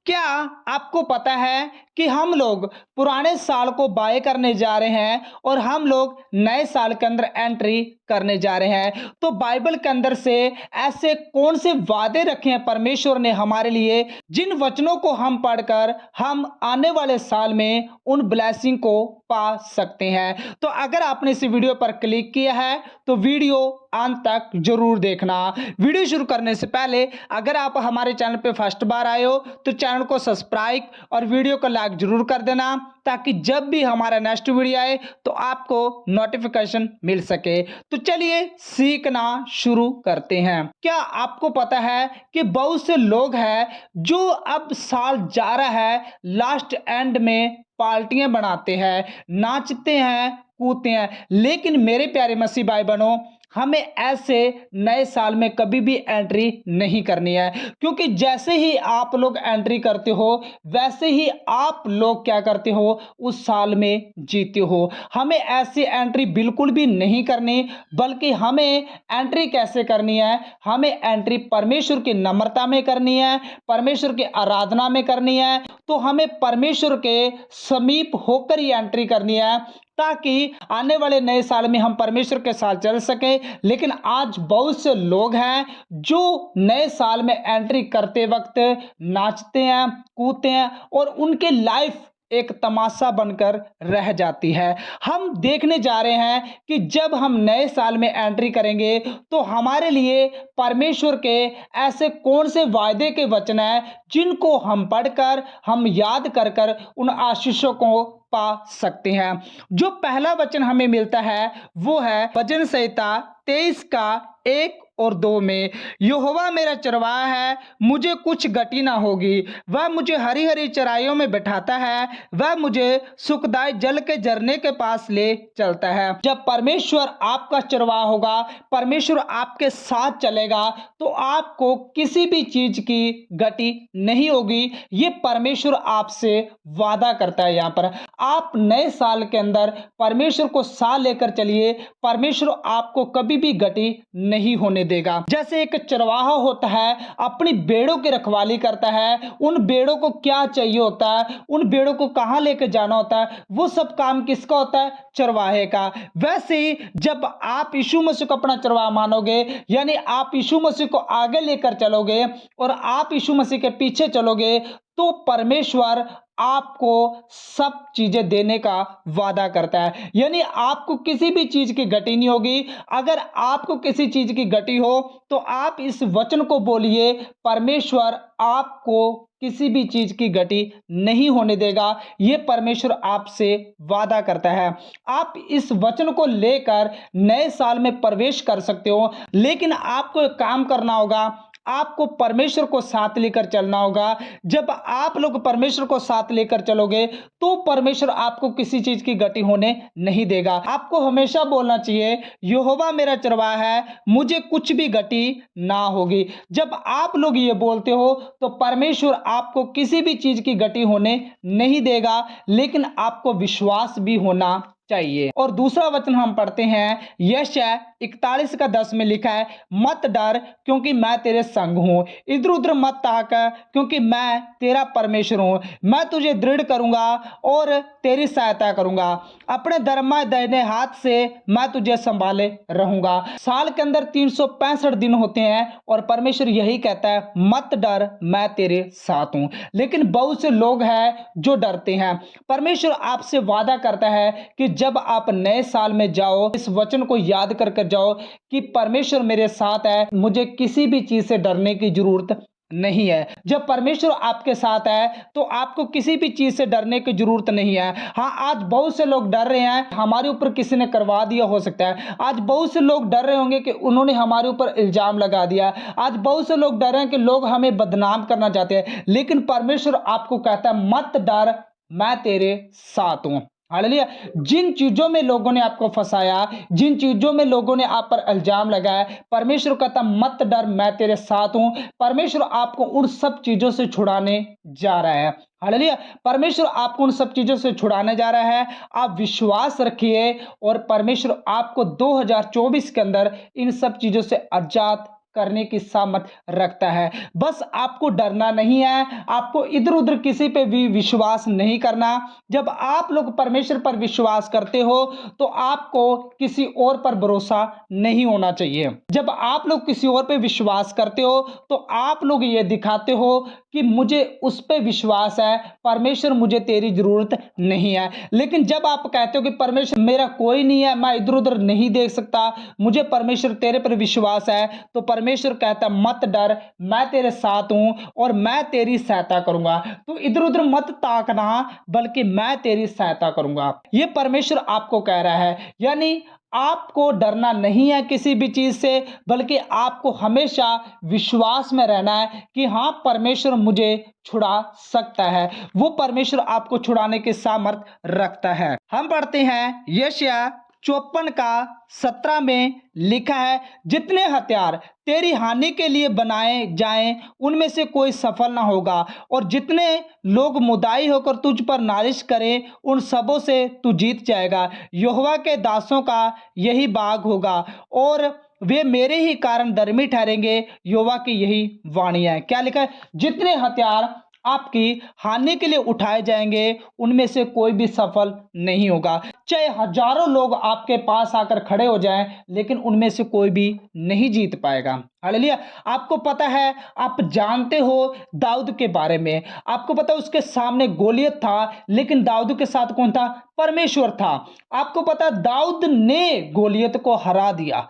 क्या आपको पता है कि हम लोग पुराने साल को बाय करने जा रहे हैं और हम लोग नए साल के अंदर एंट्री करने जा रहे हैं। तो बाइबल के अंदर से ऐसे कौन से वादे रखे हैं परमेश्वर ने हमारे लिए, जिन वचनों को हम पढ़कर हम आने वाले साल में उन ब्लेसिंग को पा सकते हैं। तो अगर आपने इस वीडियो पर क्लिक किया है तो वीडियो अंत तक जरूर देखना। वीडियो शुरू करने से पहले अगर आप हमारे चैनल पे फर्स्ट बार आए हो तो चैनल को सब्सक्राइब और वीडियो को लाइक जरूर कर देना, ताकि जब भी हमारा नेक्स्ट वीडियो आए तो आपको नोटिफिकेशन मिल सके। तो चलिए सीखना शुरू करते हैं। क्या आपको पता है कि बहुत से लोग हैं जो अब साल जा रहा है, लास्ट एंड में पार्टियां बनाते हैं, नाचते हैं, कूदते हैं, लेकिन मेरे प्यारे मसीह भाई बहनों, हमें ऐसे नए साल में कभी भी एंट्री नहीं करनी है, क्योंकि जैसे ही आप लोग एंट्री करते हो वैसे ही आप लोग क्या करते हो, उस साल में जीते हो। हमें ऐसी एंट्री बिल्कुल भी नहीं करनी, बल्कि हमें एंट्री कैसे करनी है, हमें एंट्री परमेश्वर की नम्रता में करनी है, परमेश्वर की आराधना में करनी है। तो हमें परमेश्वर के समीप होकर ही एंट्री करनी है, ताकि आने वाले नए साल में हम परमेश्वर के साथ चल सके। लेकिन आज बहुत से लोग हैं जो नए साल में एंट्री करते वक्त नाचते हैं, कूदते हैं और उनके लाइफ एक तमाशा बनकर रह जाती है। हम देखने जा रहे हैं कि जब हम नए साल में एंट्री करेंगे तो हमारे लिए परमेश्वर के ऐसे कौन से वायदे के वचन हैं जिनको हम पढ़कर, हम याद कर कर उन आशीषों को पा सकते हैं। जो पहला वचन हमें मिलता है वो है भजन संहिता 23 का 1 और 2 में, यहोवा मेरा चरवाहा है, मुझे कुछ गति ना होगी। वह मुझे हरी हरी चराइयों में बैठाता है, वह मुझे सुखदायी जल के झरने के पास ले चलता है। जब परमेश्वर आपका चरवाहा होगा, परमेश्वर आपके साथ चलेगा, तो आपको किसी भी चीज की गति नहीं होगी। ये परमेश्वर आपसे वादा करता है। यहाँ पर आप नए साल के अंदर परमेश्वर को साथ लेकर चलिए, परमेश्वर आपको कभी भी गति नहीं होने देगा। जैसे एक चरवाहा होता है, अपनी भेड़ों की रखवाली करता है, उन भेड़ों को क्या चाहिए होता है, उन भेड़ों को कहां लेकर जाना होता है, वो सब काम किसका होता है, चरवाहे का। वैसे ही जब आप यीशु मसीह को अपना चरवाहा मानोगे, यानी आप यीशु मसीह को आगे लेकर चलोगे और आप यीशु मसीह के पीछे चलोगे, तो परमेश्वर आपको सब चीजें देने का वादा करता है। यानी आपको किसी भी चीज की गति नहीं होगी। अगर आपको किसी चीज की गति हो तो आप इस वचन को बोलिए, परमेश्वर आपको किसी भी चीज की गति नहीं होने देगा। यह परमेश्वर आपसे वादा करता है। आप इस वचन को लेकर नए साल में प्रवेश कर सकते हो, लेकिन आपको एक काम करना होगा, आपको परमेश्वर को साथ लेकर चलना होगा। जब आप लोग परमेश्वर को साथ लेकर चलोगे तो परमेश्वर आपको किसी चीज की गति होने नहीं देगा। आपको हमेशा बोलना चाहिए, यहोवा मेरा चरवाहा है, मुझे कुछ भी गति ना होगी। जब आप लोग ये बोलते हो तो परमेश्वर आपको किसी भी चीज की गति होने नहीं देगा, लेकिन आपको विश्वास भी होना चाहिए। और दूसरा वचन हम पढ़ते हैं, यशायाह 41 का 10 में लिखा है, मत डर क्योंकि मैं तेरे संग हूं, इधर उधर मत ताक क्योंकि मैं तेरा परमेश्वर हूं, मैं तुझे दृढ़ करूंगा और तेरी सहायता करूंगा, अपने धर्मा दाहिने हाथ से मैं तुझे संभाले रहूंगा। साल के अंदर 365 दिन होते हैं और परमेश्वर यही कहता है, मत डर मैं तेरे साथ हूं। लेकिन बहुत से लोग हैं जो डरते हैं। परमेश्वर आपसे वादा करता है कि जब आप नए साल में जाओ, इस वचन को याद कर कर जाओ कि परमेश्वर मेरे साथ है, मुझे किसी भी चीज से डरने की जरूरत नहीं है। जब परमेश्वर आपके साथ है तो आपको किसी भी चीज से डरने की जरूरत नहीं है। हाँ, आज बहुत से लोग डर रहे हैं, हमारे ऊपर किसी ने करवा दिया हो सकता है। आज बहुत से लोग डर रहे होंगे कि उन्होंने हमारे ऊपर इल्जाम लगा दिया। आज बहुत से लोग डर रहे हैं कि लोग हमें बदनाम करना चाहते हैं। लेकिन परमेश्वर आपको कहता है, मत डर मैं तेरे साथ हूं। हालेलुया। जिन चीजों में लोगों ने आपको फंसाया, जिन चीजों में लोगों ने आप पर इल्जाम लगाया, परमेश्वर कहता मत डर मैं तेरे साथ हूं। परमेश्वर आपको उन सब चीजों से छुड़ाने जा रहा है। हालेलुया। परमेश्वर आपको उन सब चीजों से छुड़ाने जा रहा है। आप विश्वास रखिए और परमेश्वर आपको 2024 के अंदर इन सब चीजों से आजाद करने की सामर्थ्य रखता है। बस आपको डरना नहीं है, आपको इधर उधर किसी पे भी विश्वास नहीं करना। जब आप लोग परमेश्वर पर विश्वास करते हो तो आपको किसी और पर भरोसा नहीं होना चाहिए। जब आप लोग किसी और पे विश्वास करते हो तो आप लोग ये दिखाते हो कि मुझे उस पे विश्वास है, परमेश्वर मुझे तेरी जरूरत नहीं है। लेकिन जब आप कहते हो कि परमेश्वर मेरा कोई नहीं है, मैं इधर उधर नहीं देख सकता, मुझे परमेश्वर तेरे पर विश्वास है, तो परमेश्वर कहता मत डर, मैं तेरे साथ हूं और मैं तेरी सहायता करूंगा। तो इधर उधर मत ताकना, बल्कि मैं तेरी सहायता करूंगा। ये परमेश्वर आपको कह रहा है। यानी आपको डरना नहीं है किसी भी चीज से, बल्कि आपको हमेशा विश्वास में रहना है कि हाँ, परमेश्वर मुझे छुड़ा सकता है। वो परमेश्वर आपको छुड़ाने की सामर्थ्य रखता है। हम पढ़ते हैं यशायाह 54:17 में लिखा है, जितने हथियार तेरी हानि के लिए बनाए जाएं उनमें से कोई सफल ना होगा, और जितने लोग मुदाई होकर तुझ पर नालिश करें उन सबों से तू जीत जाएगा। यहोवा के दासों का यही बाग होगा और वे मेरे ही कारण धर्मी ठहरेंगे। यहोवा की यही वाणी है। क्या लिखा है? जितने हथियार आपकी हानि के लिए उठाए जाएंगे उनमें से कोई भी सफल नहीं होगा। चाहे हजारों लोग आपके पास आकर खड़े हो जाएं, लेकिन उनमें से कोई भी नहीं जीत पाएगा। हालेलुया। आपको पता है, आप जानते हो दाऊद के बारे में, आपको पता है उसके सामने गोलियत था, लेकिन दाऊद के साथ कौन था? परमेश्वर था। आपको पता है दाऊद ने गोलियत को हरा दिया।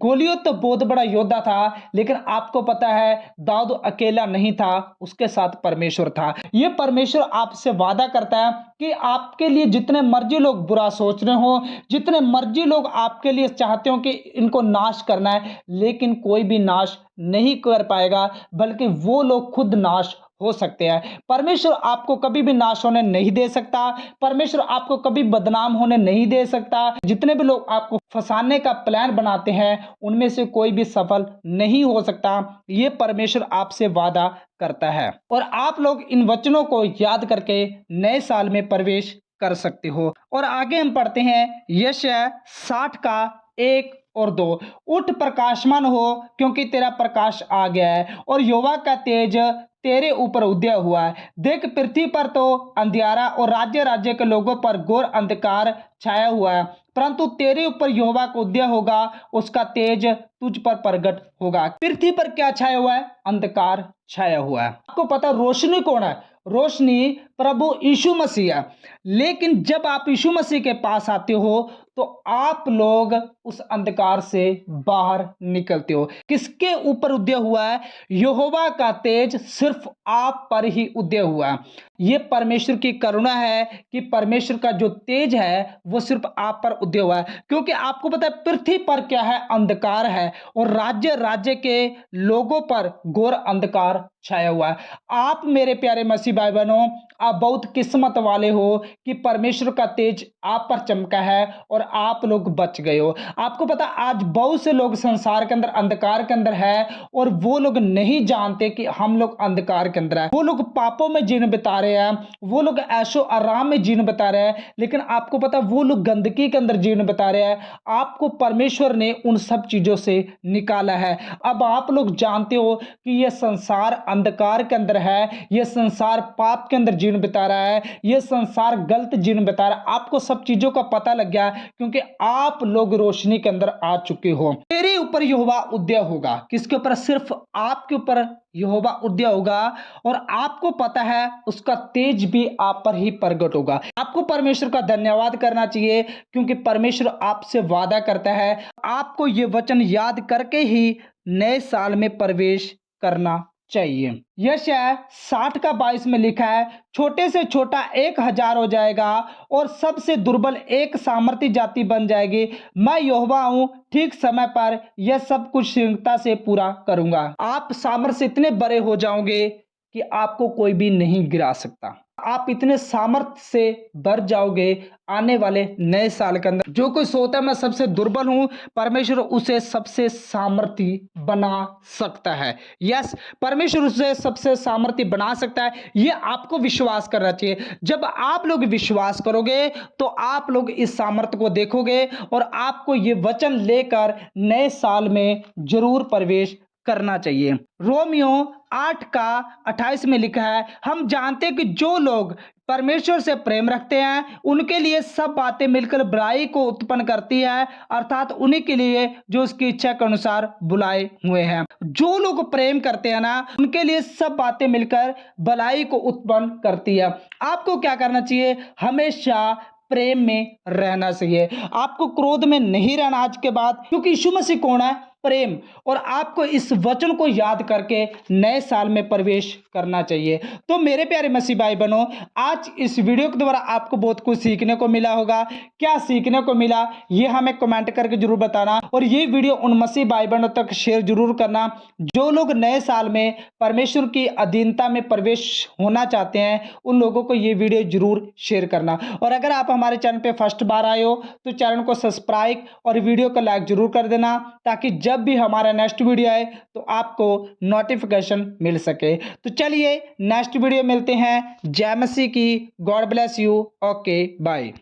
गोलियत तो बहुत बड़ा योद्धा था, लेकिन आपको पता है दाऊद अकेला नहीं था, उसके साथ परमेश्वर था। ये परमेश्वर आपसे वादा करता है कि आपके लिए जितने मर्जी लोग बुरा सोच रहे हो, जितने मर्जी लोग आपके लिए चाहते हो कि इनको नाश करना है, लेकिन कोई भी नाश नहीं कर पाएगा, बल्कि वो लोग खुद नाश हो सकते हैं। परमेश्वर आपको कभी भी नाश होने नहीं दे सकता। परमेश्वर आपको कभी बदनाम होने नहीं दे सकता। जितने भी लोग आपको फंसाने का प्लान बनाते हैं उनमें से कोई भी सफल नहीं हो सकता। ये परमेश्वर आपसे वादा करता है और आप लोग इन वचनों को याद करके नए साल में प्रवेश कर सकते हो। और आगे हम पढ़ते हैं यशायाह 60:1 और 2। उठ, प्रकाशमान हो, क्योंकि तेरा प्रकाश आ गया है और यहोवा का तेज तेरे ऊपर उदय हुआ है। देख, पृथ्वी पर तो अंधियारा और राज्य राज्य के लोगों पर घोर अंधकार छाया हुआ है, परंतु तेरे ऊपर यहोवा का उदय होगा, उसका तेज तुझ पर प्रगट होगा। पृथ्वी पर क्या छाया हुआ है? अंधकार छाया हुआ है। आपको पता रोशनी कौन है? रोशनी प्रभु यीशु मसीह है। लेकिन जब आप यीशु मसीह के पास आते हो तो आप लोग उस अंधकार से बाहर निकलते हो। किसके ऊपर उदय हुआ है? यहोवा का तेज सिर्फ आप पर ही उदय हुआ है। ये परमेश्वर की करुणा है कि परमेश्वर का जो तेज है वो सिर्फ आप पर उदय हुआ है। क्योंकि आपको पता है पृथ्वी पर क्या है? अंधकार है और राज्य राज्य के लोगों पर घोर अंधकार छाया हुआ है। आप मेरे प्यारे मसीह भाई बहनों, आप बहुत किस्मत वाले हो कि परमेश्वर का तेज आप पर चमका है और आप लोग बच गए हो। आपको पता आज बहुत से लोग संसार के अंदर अंधकार के अंदर है और वो लोग नहीं जानते कि हम लोग अंधकार के अंदर है। वो लोग पापों में जीवन बिता रहे हैं, वो लोग ऐशो आराम में जीवन बिता रहे हैं, लेकिन आपको पता वो लोग गंदगी के अंदर जीवन बिता रहे हैं। आपको परमेश्वर ने उन सब चीजों से निकाला है। अब आप लोग जानते हो कि यह संसार अंधकार के अंदर है, यह संसार पाप के अंदर जीवन बिता रहा है, यह संसार गलत जीवन बिता रहा है। आपको सब चीजों का पता लग गया क्योंकि आप लोग रोशनी के अंदर आ चुके हो। तेरे ऊपर यहोवा उदय होगा। किसके ऊपर? सिर्फ आपके ऊपर यहोवा उदय होगा और आपको पता है उसका तेज भी आप पर ही प्रगट होगा। आपको परमेश्वर का धन्यवाद करना चाहिए क्योंकि परमेश्वर आपसे वादा करता है। आपको ये वचन याद करके ही नए साल में प्रवेश करना चाहिए। यशायाह 60:22 में लिखा है, छोटे से छोटा 1000 हो जाएगा और सबसे दुर्बल एक सामर्थी जाति बन जाएगी। मैं यहोवा हूं, ठीक समय पर यह सब कुछ शीघ्रता से पूरा करूंगा। आप सामर्थ्य से इतने बड़े हो जाओगे कि आपको कोई भी नहीं गिरा सकता। आप इतने सामर्थ्य से भर जाओगे आने वाले नए साल के अंदर। जो कोई सोचता है मैं सबसे दुर्बल हूं, परमेश्वर उसे सबसे सामर्थी बना सकता है। यस, परमेश्वर उसे सबसे सामर्थी बना सकता है। ये आपको विश्वास करना चाहिए। जब आप लोग विश्वास करोगे तो आप लोग इस सामर्थ्य को देखोगे और आपको ये वचन लेकर नए साल में जरूर प्रवेश करना चाहिए। रोमियो 8 का 28 में लिखा है, हम जानते हैं कि जो लोग परमेश्वर से प्रेम रखते हैं उनके लिए सब बातें मिलकर भलाई को उत्पन्न करती है, अर्थात उन्हीं के लिए जो उसकी इच्छा के अनुसार बुलाए हुए हैं। जो लोग प्रेम करते हैं ना, उनके लिए सब बातें मिलकर भलाई को उत्पन्न करती है। आपको क्या करना चाहिए? हमेशा प्रेम में रहना चाहिए। आपको क्रोध में नहीं रहना आज के बाद, क्योंकि यीशु मसीह कौन है? प्रेम। और आपको इस वचन को याद करके नए साल में प्रवेश करना चाहिए। तो मेरे प्यारे मसीह भाई बहनों, आज इस वीडियो के द्वारा आपको बहुत कुछ सीखने को मिला होगा। क्या सीखने को मिला ये हमें कमेंट करके जरूर बताना, और ये वीडियो उन मसीह भाई बहनों तक शेयर जरूर करना जो लोग नए साल में परमेश्वर की अधीनता में प्रवेश होना चाहते हैं। उन लोगों को ये वीडियो जरूर शेयर करना। और अगर आप हमारे चैनल पे फर्स्ट बार आए हो तो चैनल को सब्सक्राइब और वीडियो को लाइक जरूर कर देना, ताकि जब भी हमारा नेक्स्ट वीडियो आए तो आपको नोटिफिकेशन मिल सके। तो चलिए नेक्स्ट वीडियो मिलते हैं। जय मसीह की। God bless you. Okay bye.